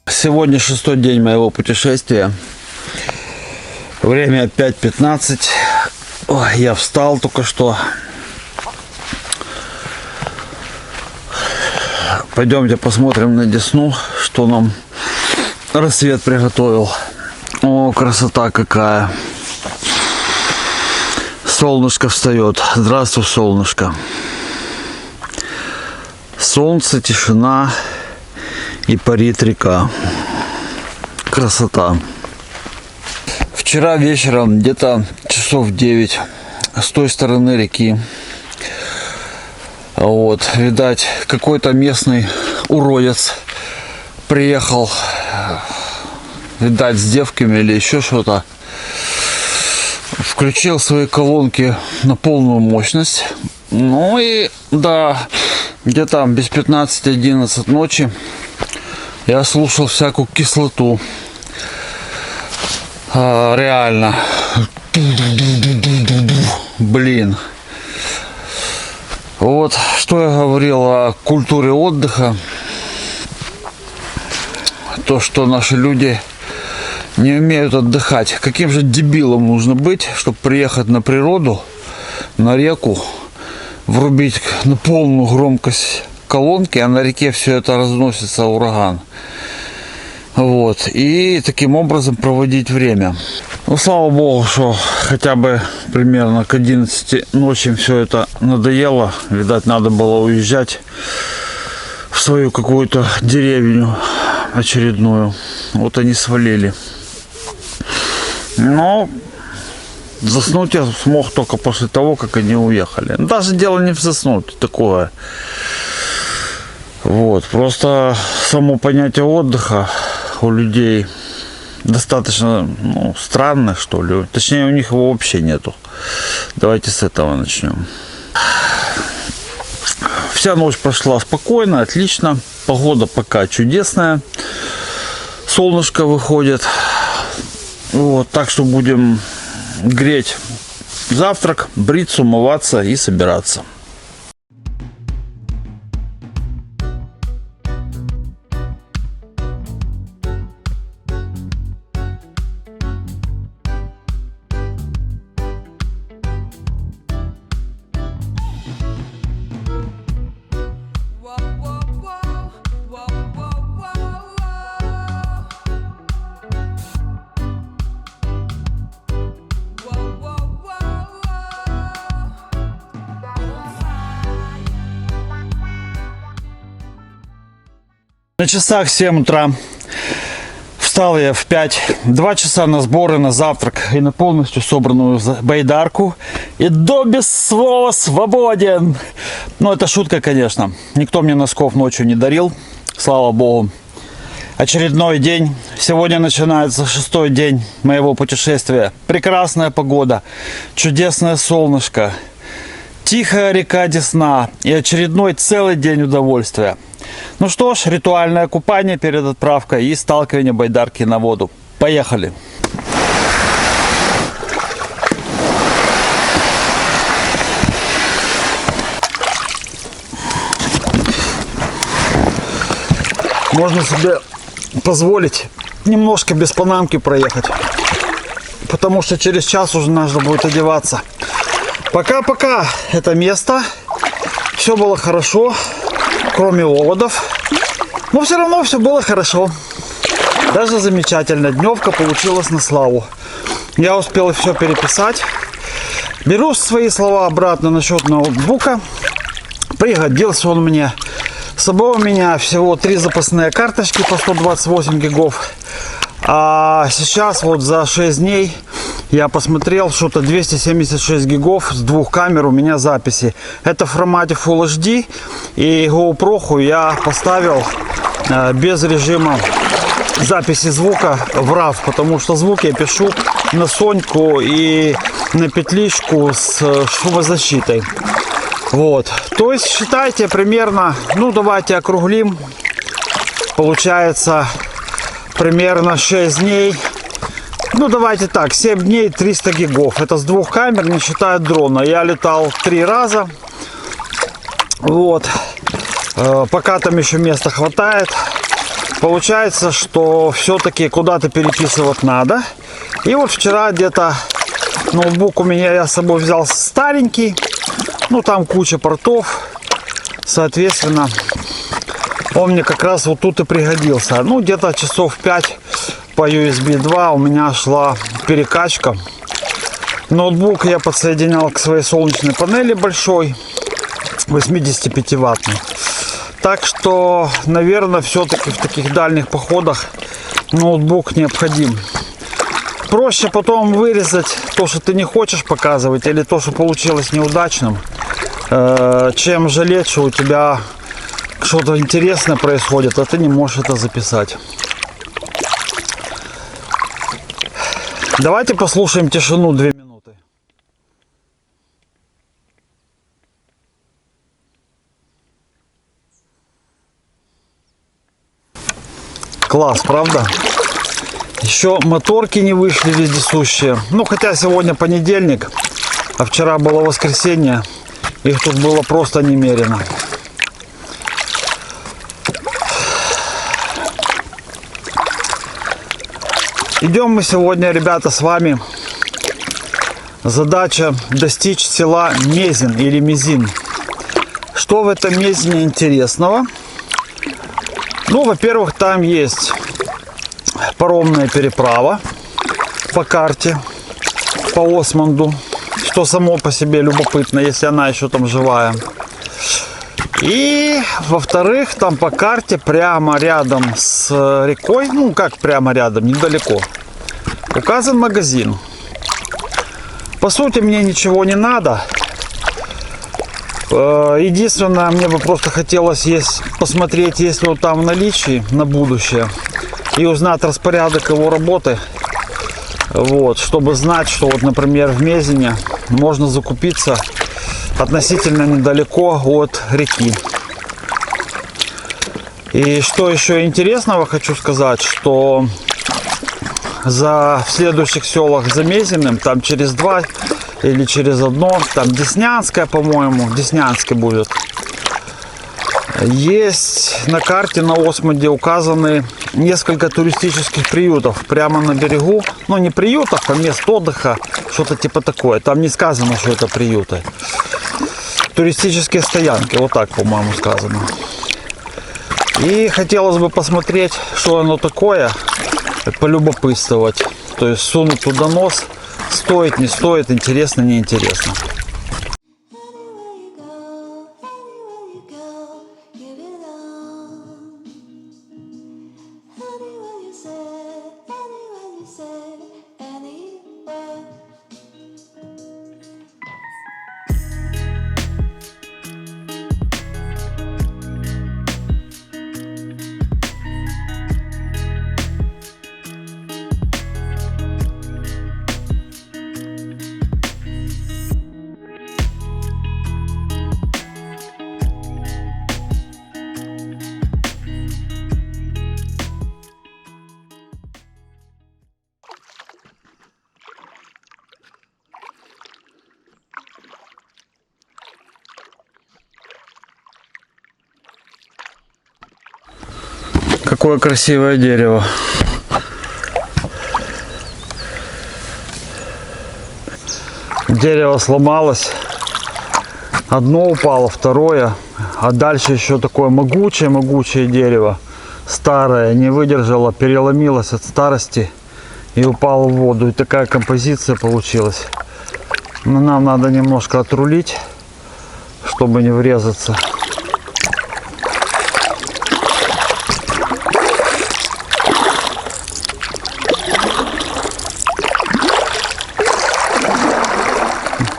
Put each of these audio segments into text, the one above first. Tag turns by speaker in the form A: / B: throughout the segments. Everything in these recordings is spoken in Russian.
A: Сегодня 6-й день моего путешествия. Время 5:15. Ой, я встал только что. Пойдемте посмотрим на Десну, что нам рассвет приготовил. О, красота какая. Солнышко встает. Здравствуй, солнышко. Солнце, тишина и парит река. Красота. Вчера вечером, где-то часов 9, с той стороны реки, вот, видать, какой-то местный уродец приехал, видать, с девками или еще что-то, включил свои колонки на полную мощность. Ну и да, где-то без 15-11 ночи я слушал всякую кислоту. Реально. Блин. Вот что я говорил о культуре отдыха. То, что наши люди не умеют отдыхать. Каким же дебилом нужно быть, чтобы приехать на природу, на реку, врубить на полную громкость колонки, а на реке все это разносится ураган. Вот. И таким образом проводить время. Ну, слава богу, что хотя бы примерно к 11 ночи все это надоело. Видать, надо было уезжать в свою какую-то деревню очередную. Вот они свалили. Но заснуть я смог только после того, как они уехали. Даже дело не в заснуть, такое. Вот, просто само понятие отдыха у людей достаточно странное, что ли. Точнее, у них его вообще нету. Давайте с этого начнем. Вся ночь прошла спокойно, отлично. Погода пока чудесная. Солнышко выходит. Вот, так что будем греть завтрак, бриться, умываться и собираться. На часах 7 утра. Встал я в 5. 2 часа на сборы, на завтрак и на полностью собранную байдарку. И до без слова свободен. Ну, это шутка, конечно. Никто мне носков ночью не дарил. Слава богу. Очередной день. Сегодня начинается 6-й день моего путешествия. Прекрасная погода. Чудесное солнышко. Тихая река Десна. И очередной целый день удовольствия. Ну что ж, ритуальное купание перед отправкой и сталкивание байдарки на воду. Поехали! Можно себе позволить немножко без панамки проехать, потому что через час уже нужно будет одеваться. Пока-пока это место. Все было хорошо. Кроме оводов. Но все равно все было хорошо. Даже замечательно. Дневка получилась на славу. Я успел все переписать. Беру свои слова обратно насчет ноутбука. Пригодился он мне. С собой у меня всего 3 запасные карточки по 128 гигов. А сейчас вот за 6 дней я посмотрел, что-то 276 гигов с 2 камер у меня записи. Это в формате Full HD. И GoPro я поставил без режима записи звука в RAW, потому что звук я пишу на Соньку и на петличку с шумозащитой. Вот. То есть считайте примерно, ну давайте округлим. Получается примерно 6 дней. Ну давайте так, 7 дней 300 гигов. Это с 2 камер, не считая дрона. Я летал 3 раза. Вот. Пока там еще места хватает. Получается, что все-таки куда-то переписывать надо. И вот вчера где-то ноутбук у меня, я с собой взял старенький. Ну, там куча портов. Соответственно, он мне как раз вот тут и пригодился. Ну, где-то часов 5 по USB 2 у меня шла перекачка. Ноутбук я подсоединял к своей солнечной панели большой, 85-ваттной. Так что, наверное, все-таки в таких дальних походах ноутбук необходим. Проще потом вырезать то, что ты не хочешь показывать, или то, что получилось неудачным, чем жалеть, что у тебя что-то интересное происходит, а ты не можешь это записать. Давайте послушаем тишину 2 минуты. Класс, правда? Еще моторки не вышли вездесущие. Ну, хотя сегодня понедельник, а вчера было воскресенье. Их тут было просто немерено. Идем мы сегодня, ребята, с вами. Задача достичь села Мезин или Мезин. Что в этом Мезине интересного? Ну, во-первых, там есть паромная переправа по карте, по Османду, что само по себе любопытно, если она еще там живая. И, во-вторых, там по карте прямо рядом с рекой, ну как прямо рядом, недалеко, указан магазин. По сути, мне ничего не надо. Единственное, мне бы просто хотелось посмотреть, есть ли он там в наличии на будущее, и узнать распорядок его работы. Вот, чтобы знать, что вот, например, в Мезине можно закупиться относительно недалеко от реки. И что еще интересного хочу сказать, что в следующих селах за Мезиным, там через 2 или через 1, там Деснянская, по-моему, Деснянский будет. Есть на карте на Османде указаны несколько туристических приютов прямо на берегу. Ну, не приютов, а мест отдыха, что-то типа такое. Там не сказано, что это приюты. Туристические стоянки, вот так, по-моему, сказано. И хотелось бы посмотреть, что оно такое, полюбопытствовать. То есть сунуть туда нос, стоит, не стоит, интересно, не интересно. Какое красивое дерево. Дерево сломалось. Одно упало, второе. А дальше еще такое могучее дерево. Старое, не выдержало, переломилось от старости и упало в воду. И такая композиция получилась. Но нам надо немножко отрулить, чтобы не врезаться.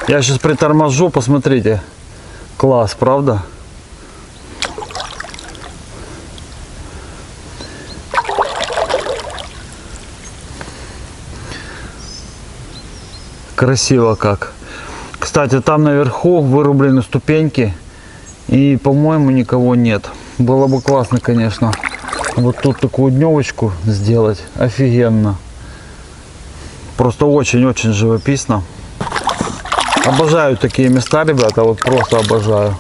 A: Я сейчас приторможу, посмотрите. Класс, правда? Красиво как. Кстати, там наверху вырублены ступеньки. И, по-моему, никого нет. Было бы классно, конечно, вот тут такую дневочку сделать. Офигенно. Просто очень-очень живописно. Обожаю такие места, ребята, вот просто обожаю.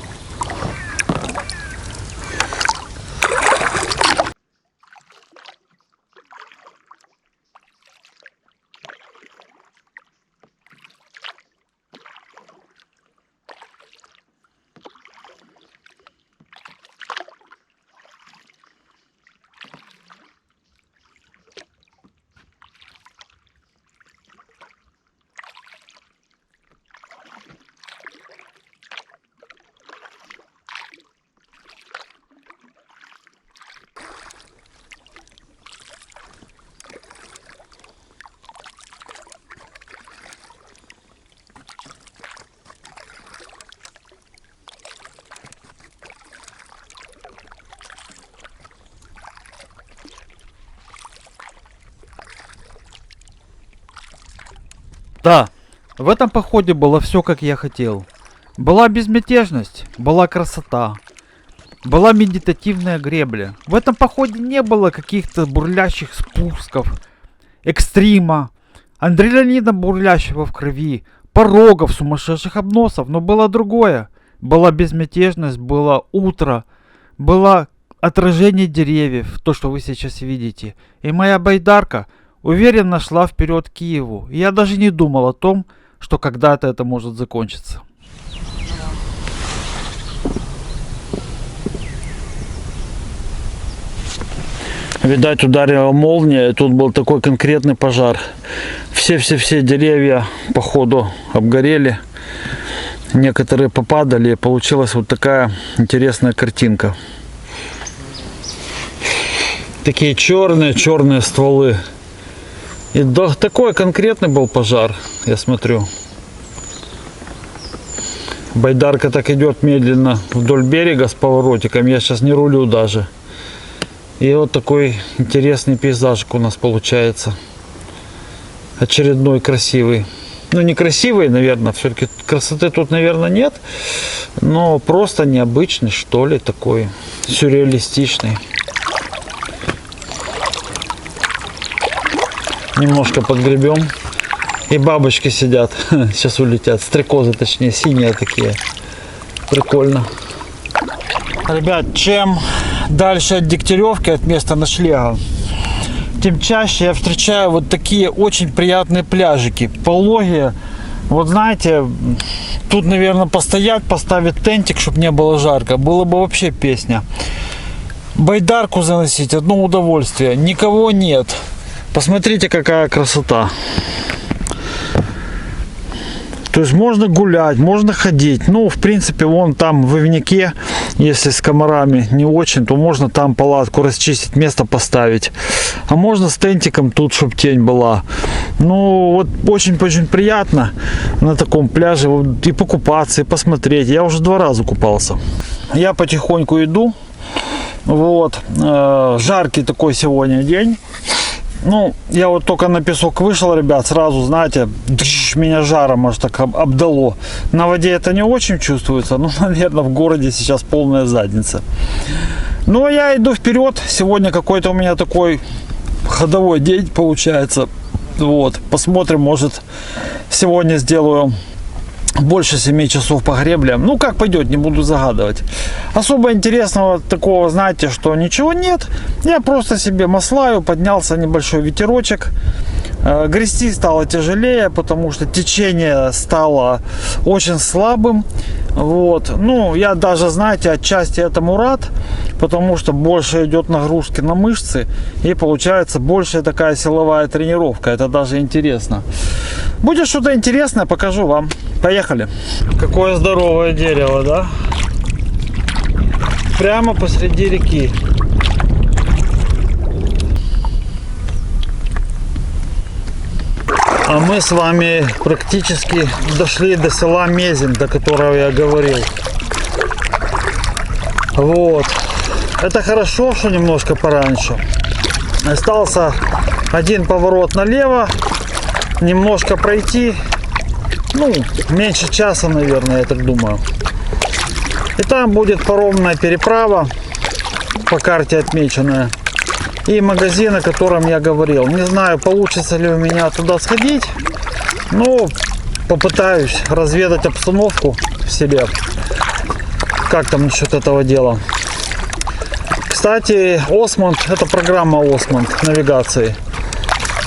B: Да, в этом походе было все, как я хотел. Была безмятежность, была красота, была медитативная гребля. В этом походе не было каких-то бурлящих спусков, экстрима, адреналина бурлящего в крови, порогов, сумасшедших обносов, но было другое. Была безмятежность, было утро, было отражение деревьев, то, что вы сейчас видите. И моя байдарка уверенно шла вперед к Киеву. И я даже не думал о том, что когда-то это может закончиться.
A: Видать, ударила молния, и тут был такой конкретный пожар. Все деревья, походу, обгорели. Некоторые попадали, и получилась вот такая интересная картинка. Такие черные стволы. И такой конкретный был пожар, я смотрю. Байдарка так идет медленно вдоль берега с поворотиком. Я сейчас не рулю даже. И вот такой интересный пейзажик у нас получается. Очередной красивый. Ну, не красивый, наверное. Все-таки красоты тут, наверное, нет. Но просто необычный, что ли, такой сюрреалистичный. Немножко подгребем. И бабочки сидят. Сейчас улетят. Стрекозы, точнее, синие такие. Прикольно. Ребят, чем дальше от Дегтяревки, от места ночлега, тем чаще я встречаю вот такие очень приятные пляжики. Пологие. Вот знаете, тут, наверное, постоять, поставить тентик, чтобы не было жарко. Было бы вообще песня. Байдарку заносить, одно удовольствие. Никого нет. Посмотрите, какая красота. То есть можно гулять, можно ходить. Ну, в принципе, вон там в Ивняке, если с комарами не очень, то можно там палатку расчистить, место поставить. А можно с тентиком тут, чтобы тень была. Ну, вот очень-очень приятно на таком пляже и покупаться, и посмотреть. Я уже 2 раза купался. Я потихоньку иду. Вот. Жаркий такой сегодня день. Ну, я вот только на песок вышел, ребят, сразу, знаете, меня жаром аж так обдало. На воде это не очень чувствуется, но, наверное, в городе сейчас полная задница. Ну, а я иду вперед. Сегодня какой-то у меня такой ходовой день получается. Вот, посмотрим, может, сегодня сделаю больше 7 часов по греблям. Ну, как пойдет, не буду загадывать. Особо интересного такого, знаете, что ничего нет. Я просто себе маслаю, поднялся небольшой ветерочек. Грести стало тяжелее, потому что течение стало очень слабым. Вот. Ну, я даже, знаете, отчасти этому рад, потому что больше идет нагрузки на мышцы, и получается большая такая силовая тренировка. Это даже интересно. Будет что-то интересное, покажу вам. Поехали. Какое здоровое дерево, да? Прямо посреди реки. А мы с вами практически дошли до села Мезень, до которого я говорил. Вот. Это хорошо, что немножко пораньше. Остался один поворот налево. Немножко пройти. Ну, меньше часа, наверное, я так думаю. И там будет паромная переправа, по карте отмеченная. И магазин, о котором я говорил. Не знаю, получится ли у меня туда сходить. Но попытаюсь разведать обстановку в селе. Как там насчет этого дела. Кстати, Осмонд, это программа Осмонд навигации,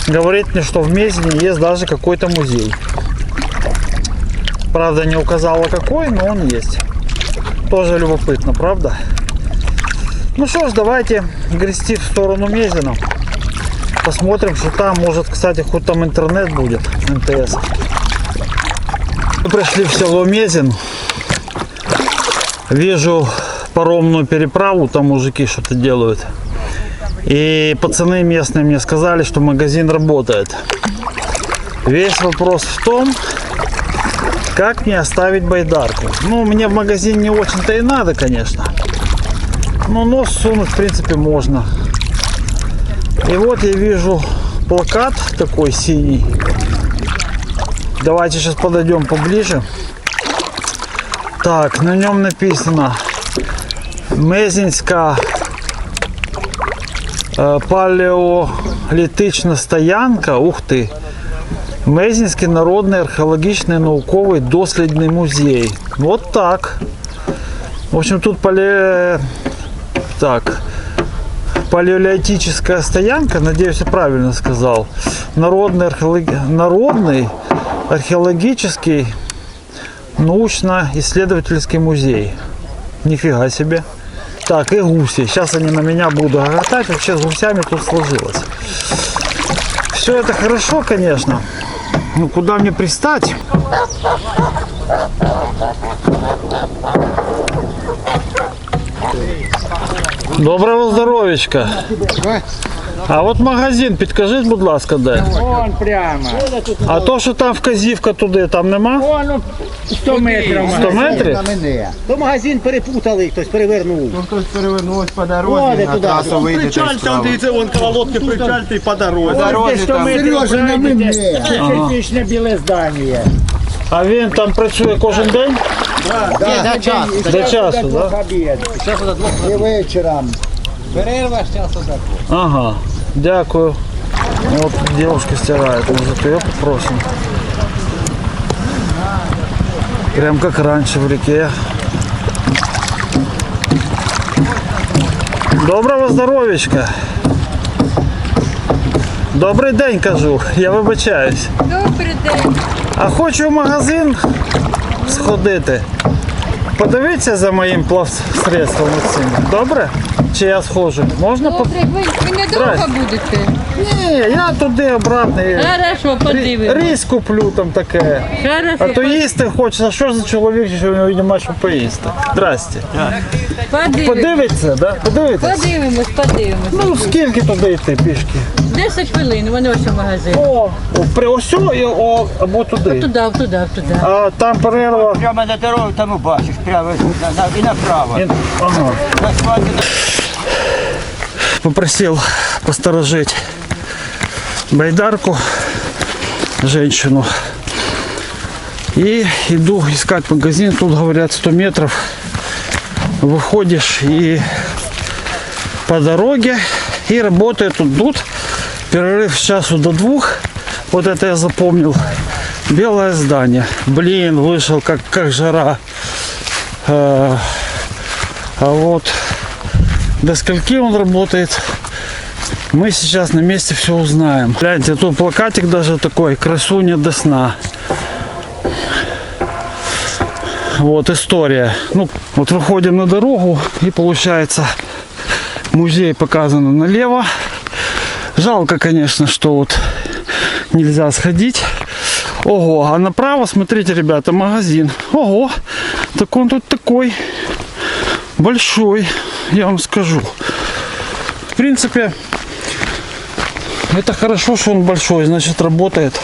A: говорит мне, что в Мезине есть даже какой-то музей. Правда, не указала какой, но он есть. Тоже любопытно, правда? Ну что ж, давайте грести в сторону Мезина. Посмотрим, что там. Может, кстати, хоть там интернет будет, МТС. Мы пришли в село Мезин. Вижу паромную переправу, там мужики что-то делают. И пацаны местные мне сказали, что магазин работает. Весь вопрос в том, как мне оставить байдарку. Ну, мне в магазин не очень-то и надо, конечно. Но нос сунуть, в принципе, можно. И вот я вижу плакат такой синий. Давайте сейчас подойдем поближе. Так, на нем написано Мезінська палеолітична стоянка. Ух ти. Мезінський народний археологічний науковий дослідний музей. Вот так. В общем, тут палеолитическая стоянка, надеюсь, я правильно сказал. Народный археологический научно-исследовательский музей. Нифига себе. Так, и гуси. Сейчас они на меня будут гоготать. Вообще с гусями тут сложилось. Все это хорошо, конечно. Ну, куда мне пристать? Доброго здоровечка. А от магазин, підкажіть, будь ласка, де?
C: Вон прямо.
A: А то, що там вказівка туди, там нема?
C: Вон 100 метрів.
A: 100 метрів?
C: То магазин перепутали, хтось перевернув.
D: Хтось перевернув по
C: О,
D: дорозі,
C: де
D: на
C: туди.
D: трасу вийде.
E: Причаль там, дивіться, вон колодки причальте і по дорозі.
D: дорозі
C: 100
D: там.
C: метрів
D: Сережа,
C: пройдете. Специфічне біле здання.
A: А він там працює кожен день?
C: До часу.
A: До часу, да?
C: І вечором.
A: Ага, дякую. Вот девушка стирает, может ее попросим. Прям как раньше в реке. Доброго здоровечка. Добрий день, кажу, я вибачаюсь.
F: Добрий день.
A: А хочу в магазин сходити. Подивіться за моїм плавсредством цим. Добре? Чи я схожу? Можна?
F: Добре, ви недовго
A: Здрасте.
F: будете?
A: Ні, я туди обратно.
F: Хорошо, подивимось.
A: Рис куплю там таке. А
F: Хорошо,
A: то їсти хочеться. Що ж за чоловік, що в нього нема що поїсти? Здрасте.
F: подивимось.
A: Подивиться, да? Подивитесь?
F: Подивимось.
A: Ну, скільки туди йти пішки?
F: 10 хвилин, вони ось у магазин.
A: При ось або туди.
F: Туди.
A: А там перерва.
C: Прямо на дорогу там бачиш, прямо і направо.
A: Ага.
C: На складі
A: Попросил посторожить байдарку, женщину. И иду искать магазин. Тут говорят 100 метров. Выходишь и по дороге. И работает тут перерыв с часу до 2. Вот это я запомнил. Белое здание. Блин, вышел как жара. А вот до скольки он работает, мы сейчас на месте все узнаем. Гляньте, тут плакатик даже такой: красуня до сна. Вот история. Ну, вот выходим на дорогу, и получается музей показано налево. Жалко, конечно, что вот нельзя сходить. Ого, а направо, смотрите, ребята, магазин. Ого, так он тут такой большой, я вам скажу. В принципе, это хорошо, что он большой, значит, работает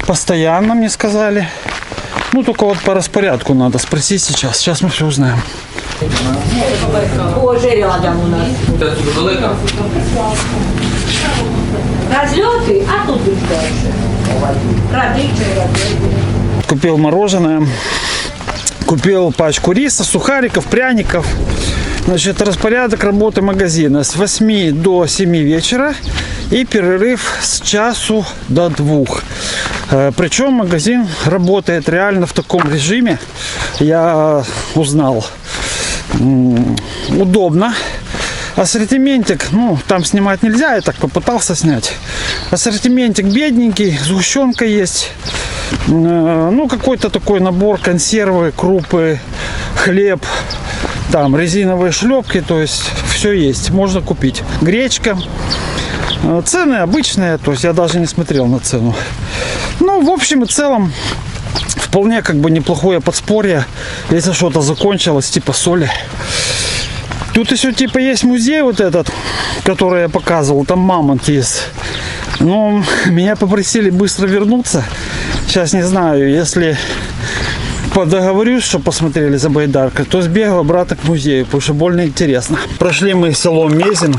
A: постоянно, мне сказали. Ну, только вот по распорядку надо спросить сейчас. Сейчас мы все узнаем.
G: Уже рядом у нас. Разлеты, а тут и дальше.
A: Купил мороженое, купил пачку риса, сухариков, пряников. Значит, распорядок работы магазина с 8 до 7 вечера и перерыв с часу до 2. Причем магазин работает реально в таком режиме. Я узнал. Удобно. Ассортиментик, ну, там снимать нельзя, я так попытался снять. Ассортиментик бедненький, сгущенка есть. Ну, какой-то такой набор: консервы, крупы, хлеб, там резиновые шлепки, то есть все есть, можно купить. Гречка. Цены обычные, то есть я даже не смотрел на цену. Ну, в общем и целом, вполне как бы неплохое подспорье, если что-то закончилось, типа соли. Тут еще типа есть музей вот этот, который я показывал, там мамонт есть. Но меня попросили быстро вернуться. Сейчас не знаю, если подоговорюсь, что посмотрели за байдаркой, то сбегаю обратно к музею, потому что больно интересно. Прошли мы село Мезин.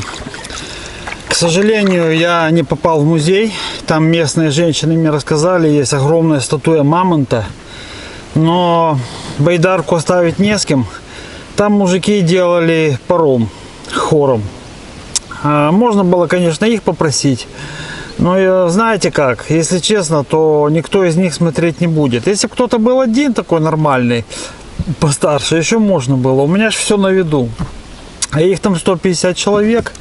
A: К сожалению, я не попал в музей. Там местные женщины мне рассказали, есть огромная статуя мамонта. Но байдарку оставить не с кем. Там мужики делали паром хором. Можно было, конечно, их попросить. Но знаете как, если честно, то никто из них смотреть не будет. Если кто-то был один такой нормальный, постарше, еще можно было. У меня же все на виду. А их там 150 человек.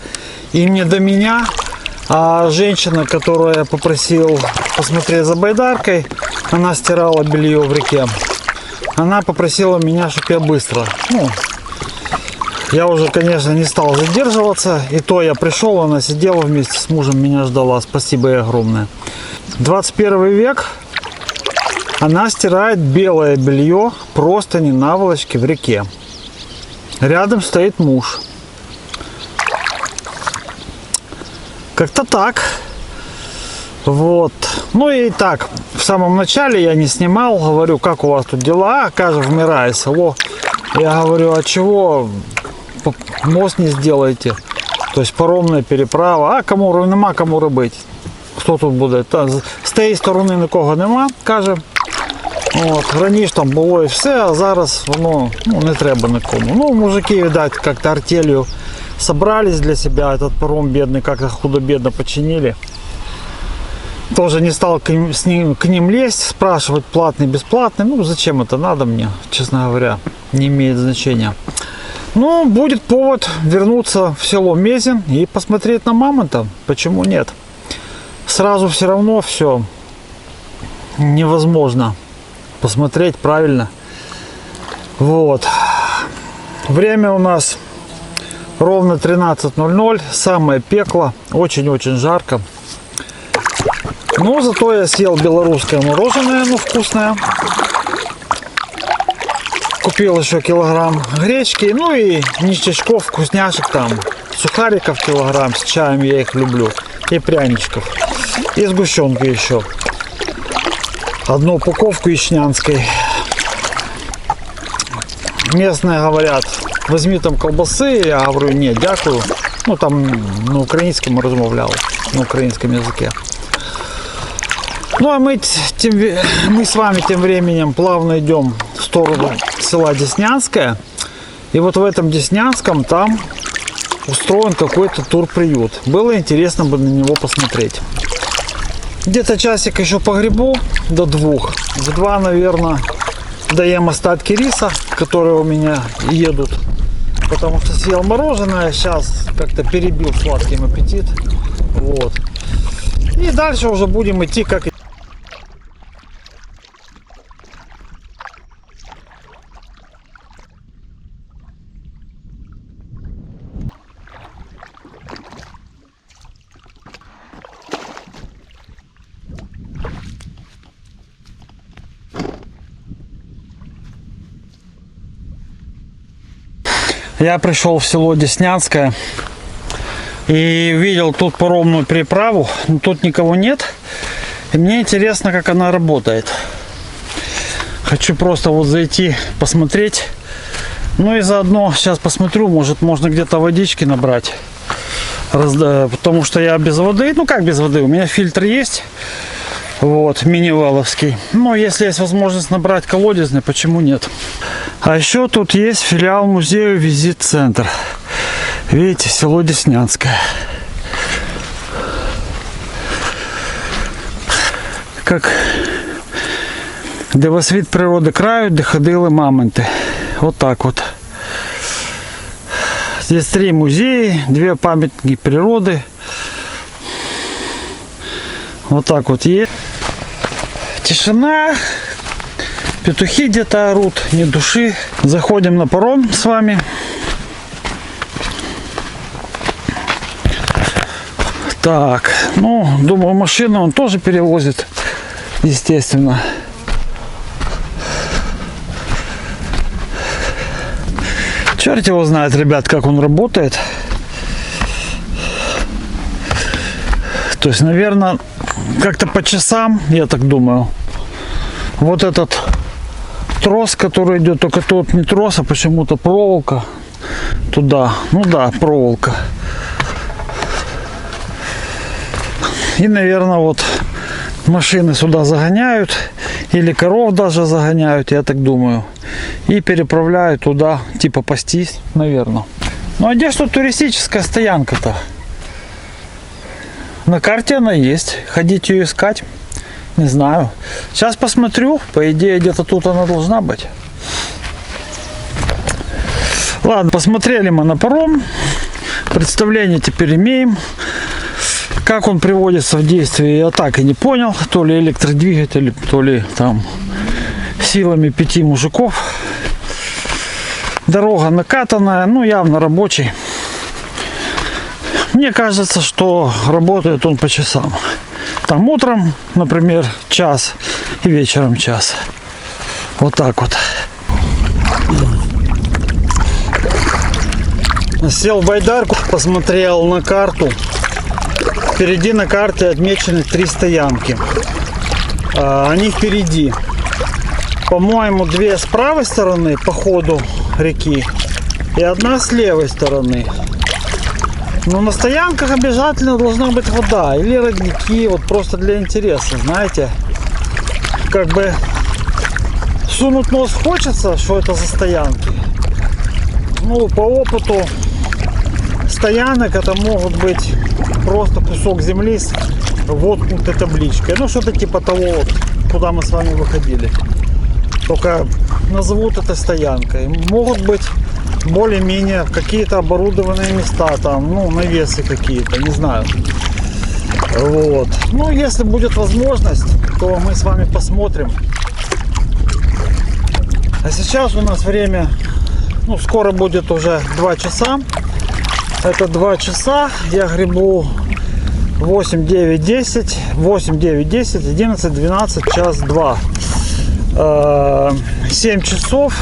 A: Им не до меня. А женщина, которую я попросил посмотреть за байдаркой, она стирала белье в реке. Она попросила меня, чтобы я быстро. Я уже, конечно, не стал задерживаться. И то я пришел, она сидела вместе с мужем, меня ждала. Спасибо ей огромное. 21 век. Она стирает белое белье, простыни, наволочки в реке. Рядом стоит муж. Как-то так. Вот. Ну и так, в самом начале я не снимал. Говорю, как у вас тут дела? Каже, вмирает село. Я говорю, а чего мост не сделаете? То есть паромная переправа. А кому нема кому робити? Хто тут буде? З тієї сторони нікого нема, каже. От, раніше там було і все, а зараз воно не треба нікому. Ну, мужики, видать, как-то артелью собрались для себя. Этот паром бедный как-то худо-бедно починили. Тоже не стал к ним лезть, спрашивать, платный, бесплатный. Ну, зачем это надо мне, честно говоря, не имеет значения. Ну, будет повод вернуться в село Мезень и посмотреть на мамонта. Почему нет? Сразу все равно все невозможно посмотреть правильно. Вот. Время у нас ровно 13:00. Самое пекло. Очень-очень жарко. Но зато я съел белорусское мороженое, вкусное. Купил еще килограмм гречки, ну и ништячков, вкусняшек там. Сухариков килограмм, с чаем я их люблю. И пряничков. И сгущенки еще. Одну упаковку ячнянской. Местные говорят, возьми там колбасы. Я говорю, нет, дякую. Ну там на украинском размовлял, на украинском языке. Ну а мы с вами тем временем плавно идем в сторону села Деснянское. И вот в этом Деснянском там устроен какой-то турприют. Было интересно бы на него посмотреть. Где-то часик еще погребу до 2. В 2, наверное, доем остатки риса, которые у меня едут. Потому что съел мороженое, сейчас как-то перебил сладким аппетит. Вот. И дальше уже будем идти как... Я пришел в село Деснянское и видел тут паромную переправу, но тут никого нет. И мне интересно, как она работает. Хочу просто вот зайти, посмотреть. Ну и заодно сейчас посмотрю, может можно где-то водички набрать. Потому что я без воды, ну как без воды, у меня фильтр есть. Вот, мини-валовский. Но если есть возможность набрать колодезный, почему нет? А еще тут есть филиал музея Визит-центр. Видите, село Деснянское. Как дивосвіт природи краю, де ходили мамонти. Вот так вот. Здесь 3 музея, 2 памятники природы. Вот так вот есть. Тишина. Петухи где-то орут, ни души. Заходим на паром с вами. Так, ну, думаю, машину он тоже перевозит, естественно. Черт его знает, ребят, как он работает. То есть, наверное, как-то по часам, я так думаю. Вот этот трос, который идет, только тут не трос, а почему-то проволока туда. Ну да, проволока. И, наверное, вот машины сюда загоняют. Или коров даже загоняют, я так думаю. И переправляют туда, типа пастись, наверное. Ну а где что туристическая стоянка-то? На карте она есть. Ходить ее искать? Не знаю. Сейчас посмотрю. По идее, где-то тут она должна быть. Ладно, посмотрели мы на паром. Представление теперь имеем. Как он приводится в действие, я так и не понял. То ли электродвигатель, то ли там силами 5 мужиков. Дорога накатанная, ну явно рабочий. Мне кажется, что работает он по часам. Там утром, например, час и вечером час. Вот так вот. Сел в байдарку, посмотрел на карту. Впереди на карте отмечены 3 стоянки. Они впереди. По-моему, 2 с правой стороны по ходу реки и 1 с левой стороны. Но на стоянках обязательно должна быть вода или родники, вот просто для интереса, знаете. Как бы сунуть нос хочется, что это за стоянки. Ну, по опыту стоянок это могут быть просто кусок земли с воткнутой табличкой. Ну, что-то типа того, куда мы с вами выходили. Только назовут это стоянкой. Могут быть более-менее какие-то оборудованные места, там, ну, навесы какие-то, не знаю. Вот. Ну, если будет возможность, то мы с вами посмотрим. А сейчас у нас время, ну, скоро будет уже 2 часа. Это 2 часа. Я гребу 8, 9, 10, 8, 9, 10, 11, 12, час 2. 7 часов.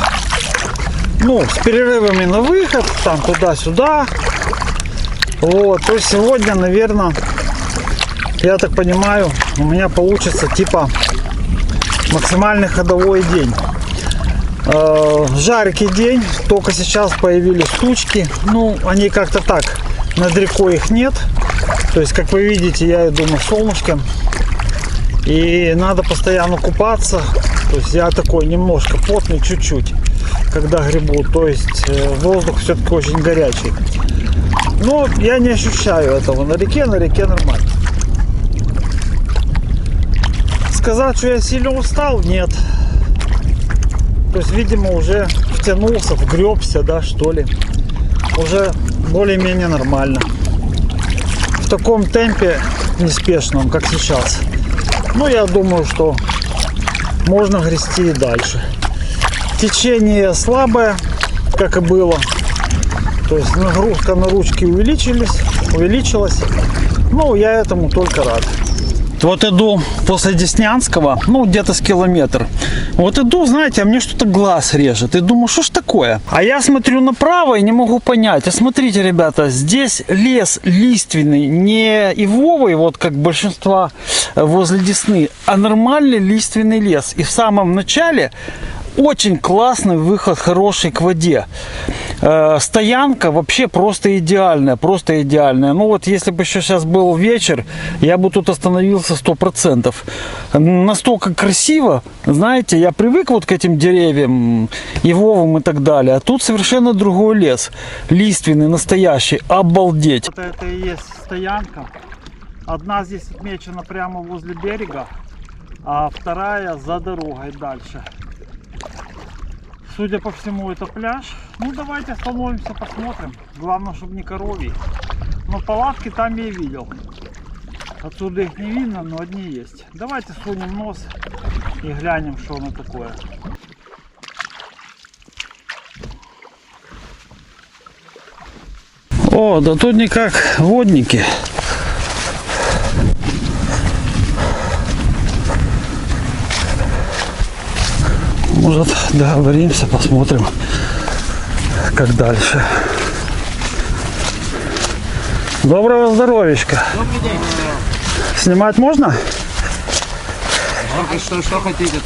A: Ну, с перерывами на выход, там туда-сюда. Вот, то есть сегодня, наверное, я так понимаю, у меня получится типа максимальный ходовой день. Жаркий день, только сейчас появились тучки. Ну, они как-то так, над рекой их нет. То есть, как вы видите, я иду на солнышке. И надо постоянно купаться. То есть я такой немножко потный, чуть-чуть, когда гребу. То есть воздух все-таки очень горячий. Но я не ощущаю этого на реке нормально. Сказать, что я сильно устал, нет. То есть, видимо, уже втянулся, вгребся, да, что ли. Уже более-менее нормально. В таком темпе неспешном, как сейчас. Ну, я думаю, что можно грести и дальше. Течение слабое, как и было. То есть нагрузка на ручки увеличилась. Ну, я этому только рад. Вот иду после Деснянского, ну, где-то с километр. Вот иду, знаете, а мне что-то глаз режет. И думаю, что ж такое? А я смотрю направо и не могу понять. А смотрите, ребята, здесь лес лиственный, не ивовый, вот как большинство возле Десны, а нормальный лиственный лес. И в самом начале очень классный выход, хороший к воде. Стоянка вообще просто идеальная, Ну вот если бы еще сейчас был вечер, я бы тут остановился 100%. Настолько красиво, знаете, я привык вот к этим деревьям, ивовым и так далее. А тут совершенно другой лес, лиственный, настоящий, обалдеть. Вот это и есть стоянка. Одна здесь отмечена прямо возле берега, а вторая за дорогой дальше. Судя по всему, это пляж. Ну, давайте остановимся, посмотрим. Главное, чтобы не коровий. Но палатки там я видел. Отсюда их не видно, но одни есть. Давайте сунем нос и глянем, что оно такое. О, да тут никак водники. Может, договоримся, посмотрим, как дальше. Доброго здоровечка.
C: Добрый день.
A: Снимать можно?
C: Что хотите?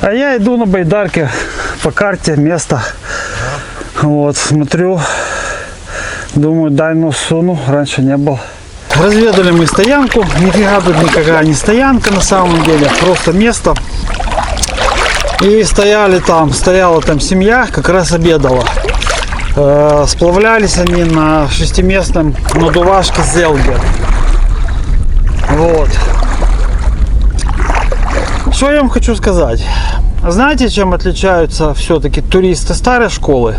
A: А я иду на байдарке по карте место. Вот, смотрю. Думаю, дай нос суну. Раньше не был. Разведали мы стоянку. Нифига тут никакая не стоянка на самом деле. Просто место. И стояла там семья, как раз обедала. Сплавлялись они на шестиместном надувашке Зелгер. Вот. Что я вам хочу сказать? Знаете, чем отличаются все-таки туристы старой школы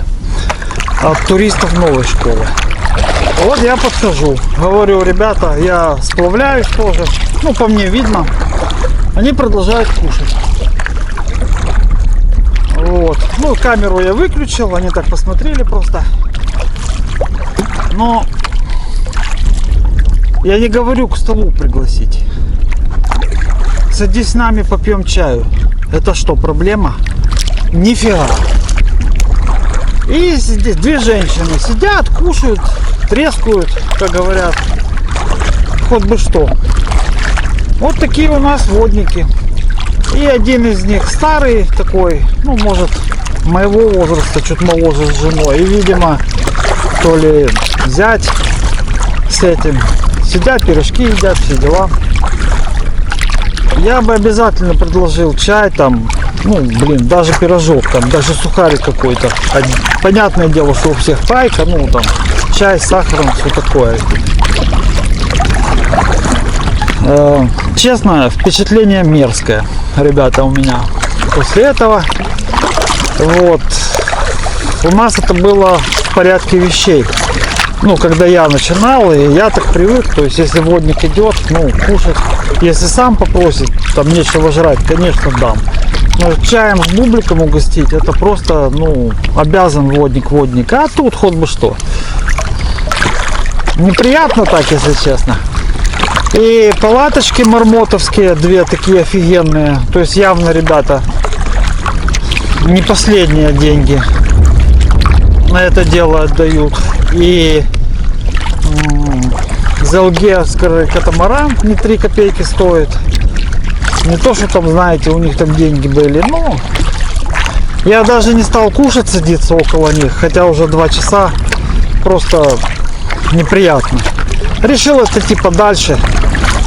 A: от туристов новой школы? Вот я подхожу, говорю: ребята, я сплавляюсь тоже, ну по мне видно, они продолжают кушать. Вот, ну камеру я выключил, они так посмотрели просто. Но я не говорю к столу пригласить. Садись с нами, попьем чаю. Это что, проблема? Нифига. И здесь две женщины сидят, кушают, трескают, как говорят, хоть бы что. Вот такие у нас водники. И один из них старый такой, ну может моего возраста, чуть моложе с женой. И видимо, то ли зять с этим. Сидят, пирожки едят, все дела. Я бы обязательно предложил чай там, ну блин, даже пирожок там, даже сухарик какой-то. Понятное дело, что у всех пайка, ну там чай с сахаром, все такое. Честно, впечатление мерзкое, ребята, у меня после этого. Вот. У нас это было в порядке вещей. Ну, когда я начинал, и я так привык, то есть, если водник идет, ну, кушать, если сам попросит, там нечего жрать, конечно, дам. Но чаем с бубликом угостить, это просто, ну, обязан водник. А тут хоть бы что. Неприятно так, если честно. И палаточки мармотовские, две такие офигенные. То есть явно, ребята, не последние деньги на это дело отдают. И зелгерский катамаран не 3 копейки стоит. Не то, что там, знаете, у них там деньги были. Но я даже не стал кушать, садиться около них. Хотя уже 2 часа. Просто неприятно. Решил отойти подальше,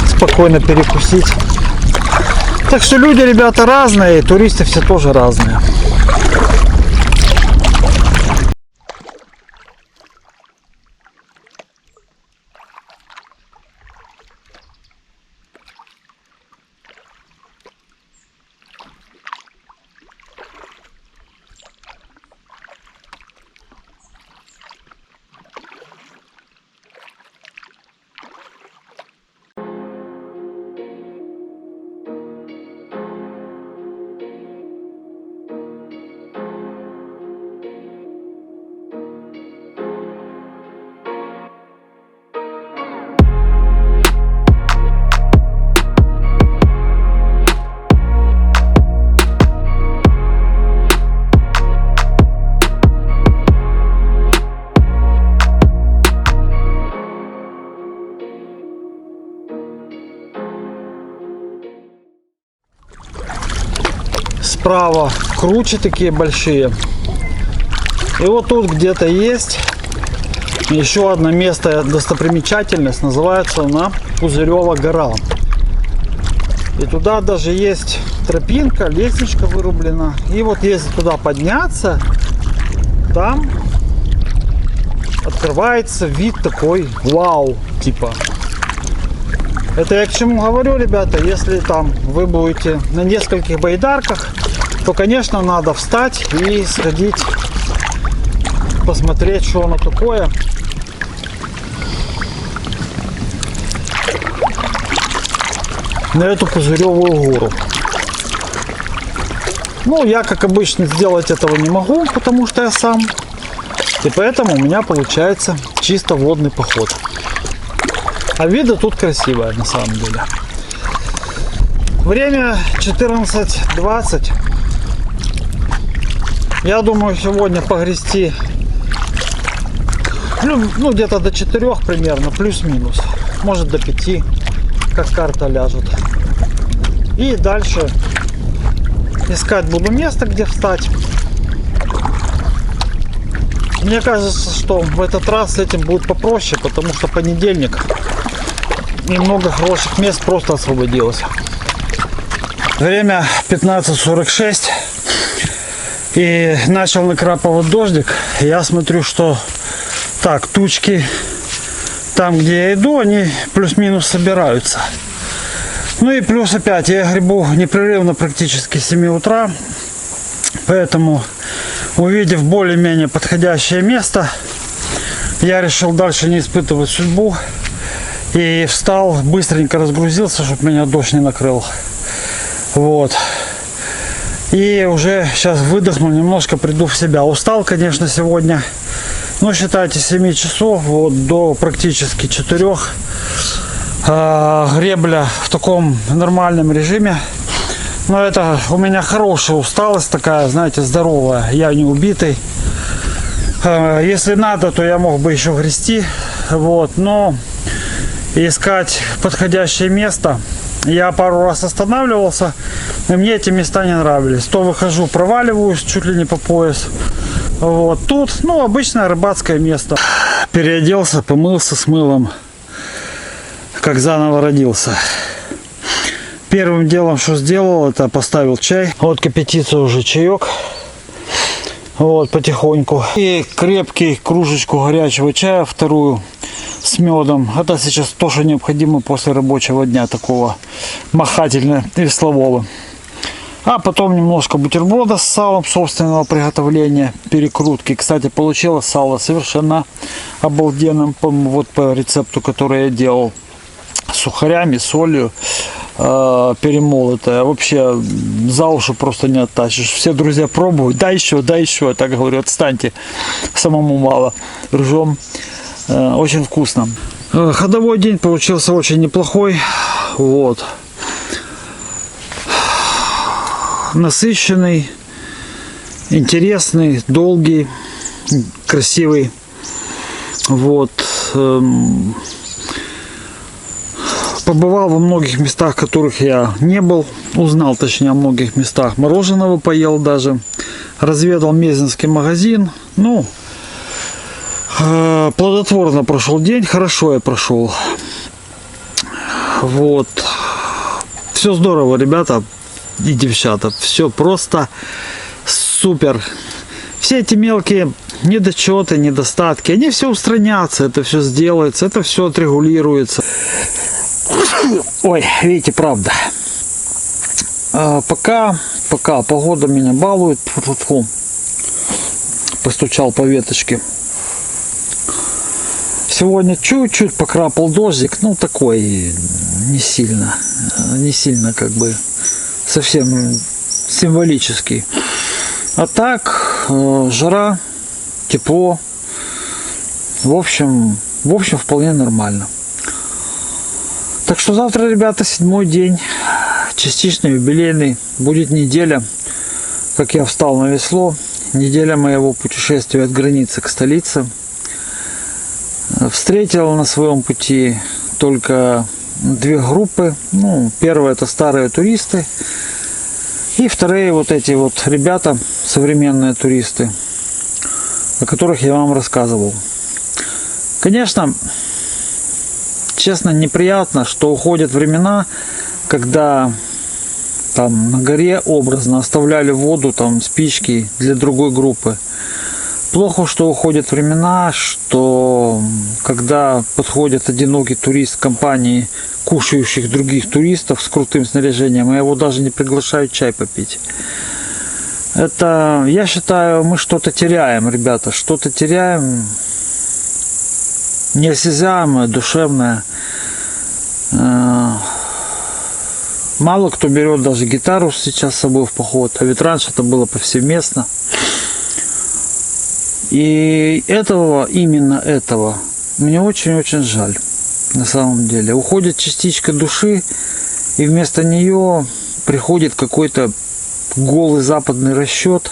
A: спокойно перекусить. Так что люди, ребята, разные, и туристы все тоже разные. Справа круче такие большие. И вот тут где-то есть еще одно место, достопримечательность. Называется она Пузырева гора. И туда даже есть тропинка, лестничка вырублена. И вот если туда подняться, там открывается вид такой вау, типа. Это я к чему говорю, ребята, если там вы будете на нескольких байдарках, то, конечно, надо встать и сходить, посмотреть, что оно такое. На эту Пузыревую гору. Ну, я, как обычно, сделать этого не могу, потому что я сам. И поэтому у меня получается чисто водный поход. А виды тут красивые, на самом деле. Время 14:20. Я думаю, сегодня погрести, ну, где-то до 4 примерно, плюс-минус. Может, до 5, как карта ляжет. И дальше искать буду место, где встать. Мне кажется, что в этот раз с этим будет попроще, потому что понедельник. и много хороших мест просто освободилось. Время 15:46. И начал накрапывать дождик. Я смотрю, что так, тучки там, где я иду, они плюс-минус собираются. Ну и плюс опять, я гребу непрерывно практически с 7 утра. Поэтому, увидев более-менее подходящее место, я решил дальше не испытывать судьбу. И встал, быстренько разгрузился, чтобы меня дождь не накрыл. Вот. И уже сейчас выдохну, немножко приду в себя. Устал, конечно, сегодня. Но считайте, 7 часов вот, до практически 4. Гребля в таком нормальном режиме. Но это у меня хорошая усталость такая, знаете, здоровая. Я не убитый. Если надо, то я мог бы еще грести. Вот, но искать подходящее место. Я пару раз останавливался, и мне эти места не нравились. То выхожу, проваливаюсь чуть ли не по пояс. Вот тут, ну, обычное рыбацкое место. Переоделся, помылся с мылом, как заново родился. Первым делом, что сделал, это поставил чай. Вот кипятится уже чаек. Вот, потихоньку. И крепкий кружечку горячего чая, вторую, с медом. Это сейчас то, что необходимо после рабочего дня, такого махательно-веслового. А потом немножко бутерброда с салом собственного приготовления, перекрутки. Кстати, получилось сало совершенно обалденным, вот по рецепту, который я делал. С сухарями, солью, перемолотое. Вообще за уши просто не оттащишь. Все друзья пробуют. Дай еще, дай еще. Я так говорю, отстаньте. Самому мало. Ржем. Очень вкусно. Ходовой день получился очень неплохой. Вот. Насыщенный, интересный, долгий, красивый. Вот. Побывал во многих местах, в которых я не был. Узнал, точнее, о многих местах. Мороженого поел даже. Разведал Мезенский магазин. Ну, плодотворно прошел день. Хорошо я прошел. Вот. Все здорово, ребята и девчата. Все просто супер. Все эти мелкие недочеты, недостатки, они все устранятся. Это все сделается. Это все отрегулируется. Ой, видите, правда. Пока погода меня балует. Фу-фу-фу. Постучал по веточке. Сегодня чуть-чуть покрапал дождик. Ну, такой не сильно. Не сильно, как бы, совсем символический. А так, жара, тепло. В общем, вполне нормально. Так что завтра, ребята, 7-й день, частично юбилейный, будет неделя, как я встал на весло, неделя моего путешествия от границы к столице. Встретил на своем пути только 2 группы. Ну, первая — это старые туристы, и вторые вот эти вот ребята, современные туристы, о которых я вам рассказывал. Конечно, честно, неприятно, что уходят времена, когда там на горе образно оставляли воду, там спички для другой группы. Плохо, что уходят времена, что когда подходит одинокий турист в компании кушающих других туристов с крутым снаряжением, и его даже не приглашают чай попить. Это, я считаю, мы что-то теряем, ребята, что-то теряем. Неосязаемое, душевное. Мало кто берет даже гитару сейчас с собой в поход, а ведь раньше это было повсеместно. И именно этого мне очень-очень жаль, на самом деле. Уходит частичка души, и вместо нее приходит какой-то голый западный расчет.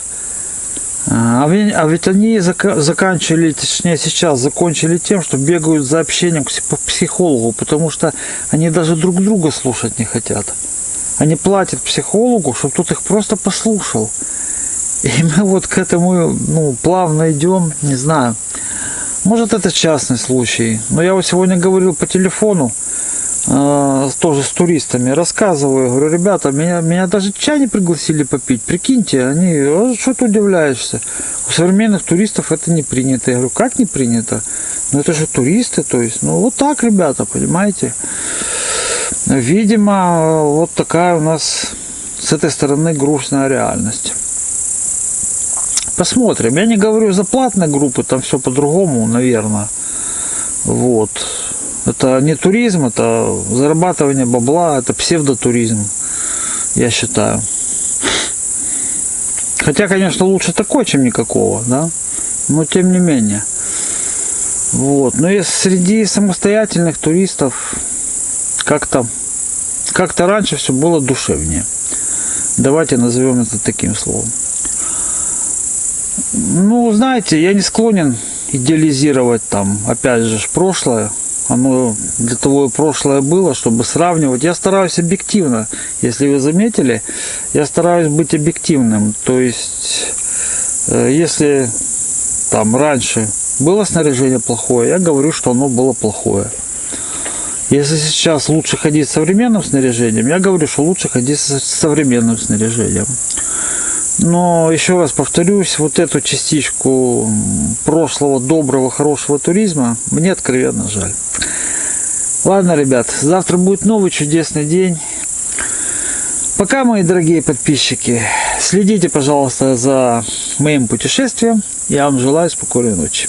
A: А ведь они заканчивали, точнее сейчас закончили тем, что бегают за общением к психологу, потому что они даже друг друга слушать не хотят. Они платят психологу, чтобы тот их просто послушал. И мы вот к этому, ну, плавно идем, не знаю. Может, это частный случай. Но я вот сегодня говорил по телефону тоже с туристами, рассказываю, говорю, ребята, меня даже чай не пригласили попить, прикиньте, они, а что ты удивляешься? У современных туристов это не принято. Я говорю, как не принято? Ну это же туристы, то есть, ну вот так, ребята, понимаете? Видимо, вот такая у нас с этой стороны грустная реальность. Посмотрим. Я не говорю за платные группы, там все по-другому, наверное. Вот. Это не туризм, это зарабатывание бабла, это псевдотуризм, я считаю. Хотя, конечно, лучше такой, чем никакого, да? Но тем не менее. Вот. Но и среди самостоятельных туристов как-то раньше все было душевнее. Давайте назовем это таким словом. Ну, знаете, я не склонен идеализировать там, опять же, прошлое. Оно для того и прошлое было, чтобы сравнивать. Я стараюсь объективно, если вы заметили, я стараюсь быть объективным. То есть, если там раньше было снаряжение плохое, я говорю, что оно было плохое. Если сейчас лучше ходить с современным снаряжением, я говорю, что лучше ходить с современным снаряжением. Но еще раз повторюсь, вот эту частичку прошлого, доброго, хорошего туризма мне откровенно жаль. Ладно, ребят, завтра будет новый чудесный день. Пока, мои дорогие подписчики, следите, пожалуйста, за моим путешествием. Я вам желаю спокойной ночи.